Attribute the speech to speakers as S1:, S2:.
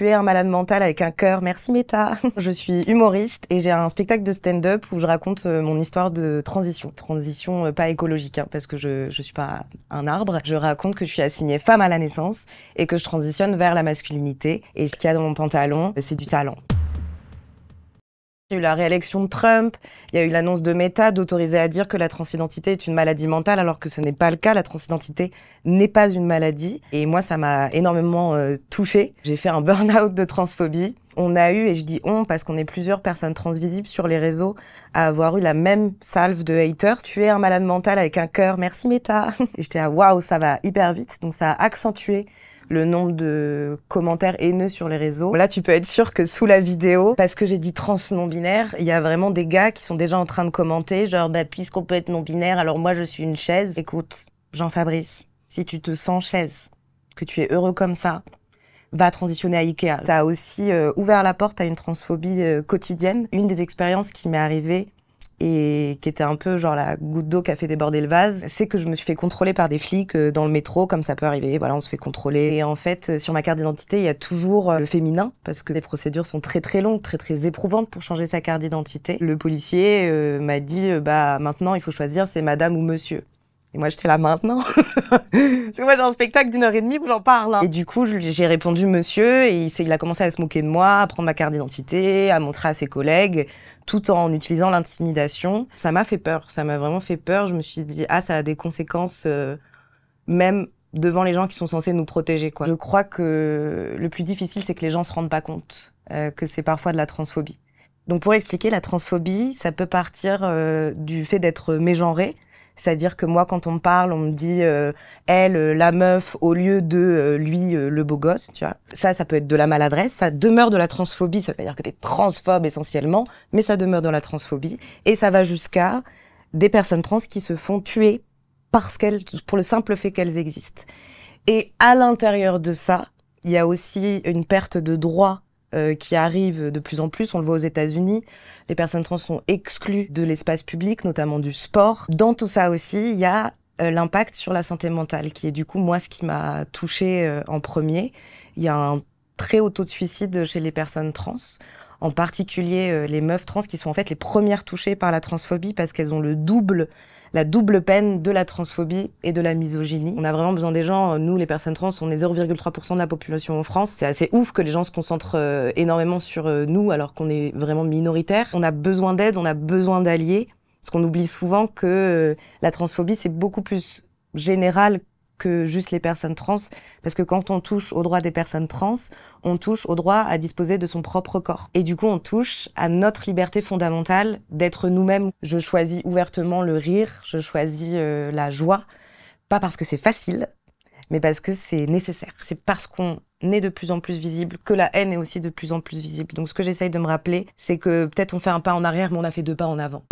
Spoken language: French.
S1: Tu es un malade mental avec un cœur, merci Meta. Je suis humoriste et j'ai un spectacle de stand-up où je raconte mon histoire de transition. Transition pas écologique, hein, parce que je suis pas un arbre. Je raconte que je suis assignée femme à la naissance et que je transitionne vers la masculinité. Et ce qu'il y a dans mon pantalon, c'est du talent. Il y a eu la réélection de Trump, il y a eu l'annonce de Meta d'autoriser à dire que la transidentité est une maladie mentale alors que ce n'est pas le cas. La transidentité n'est pas une maladie. Et moi, ça m'a énormément touchée. J'ai fait un burn-out de transphobie. On a eu, et je dis on parce qu'on est plusieurs personnes transvisibles sur les réseaux, à avoir eu la même salve de haters. Tu es un malade mental avec un cœur, merci Meta. Et j'étais waouh, ça va hyper vite. Donc ça a accentué le nombre de commentaires haineux sur les réseaux. Là, tu peux être sûr que sous la vidéo, parce que j'ai dit trans non-binaire, il y a vraiment des gars qui sont déjà en train de commenter, genre, puisqu'on peut être non-binaire, alors moi, je suis une chaise. Écoute, Jean-Fabrice, si tu te sens chaise, que tu es heureux comme ça, va transitionner à Ikea. Ça a aussi ouvert la porte à une transphobie quotidienne. Une des expériences qui m'est arrivée et qui était un peu genre la goutte d'eau qui a fait déborder le vase, c'est que je me suis fait contrôler par des flics dans le métro, comme ça peut arriver, voilà, on se fait contrôler. Et en fait, sur ma carte d'identité, il y a toujours le féminin, parce que les procédures sont très très longues, très très éprouvantes pour changer sa carte d'identité. Le policier m'a dit, maintenant il faut choisir, c'est madame ou monsieur. Et moi, j'étais là maintenant. Parce que moi, j'ai un spectacle d'1h30 où j'en parle. Hein. Et du coup, j'ai répondu monsieur et il a commencé à se moquer de moi, à prendre ma carte d'identité, à montrer à ses collègues, tout en utilisant l'intimidation. Ça m'a fait peur. Ça m'a vraiment fait peur. Je me suis dit, ça a des conséquences même devant les gens qui sont censés nous protéger, quoi. Je crois que le plus difficile, c'est que les gens se rendent pas compte que c'est parfois de la transphobie. Donc, pour expliquer, la transphobie, ça peut partir du fait d'être mégenré. C'est-à-dire que moi, quand on me parle, on me dit elle, la meuf, au lieu de lui, le beau gosse, tu vois. Ça peut être de la maladresse, ça demeure de la transphobie, ça veut dire que t'es transphobe essentiellement, mais ça demeure de la transphobie. Et ça va jusqu'à des personnes trans qui se font tuer pour le simple fait qu'elles existent. Et à l'intérieur de ça, il y a aussi une perte de droits qui arrive de plus en plus, on le voit aux États-Unis. Les personnes trans sont exclues de l'espace public, notamment du sport. Dans tout ça aussi, il y a l'impact sur la santé mentale, qui est du coup, moi, ce qui m'a touchée en premier. Il y a un très haut taux de suicide chez les personnes trans, en particulier les meufs trans qui sont en fait les premières touchées par la transphobie parce qu'elles ont la double peine de la transphobie et de la misogynie. On a vraiment besoin des gens, nous les personnes trans, on est 0,3% de la population en France. C'est assez ouf que les gens se concentrent énormément sur nous alors qu'on est vraiment minoritaire. On a besoin d'aide, on a besoin d'alliés, parce qu'on oublie souvent que la transphobie c'est beaucoup plus général que juste les personnes trans, parce que quand on touche aux droits des personnes trans, on touche au droit à disposer de son propre corps. Et du coup, on touche à notre liberté fondamentale d'être nous-mêmes. Je choisis ouvertement le rire, je choisis la joie, pas parce que c'est facile, mais parce que c'est nécessaire. C'est parce qu'on est de plus en plus visible que la haine est aussi de plus en plus visible. Donc ce que j'essaye de me rappeler, c'est que peut-être on fait un pas en arrière, mais on a fait 2 pas en avant.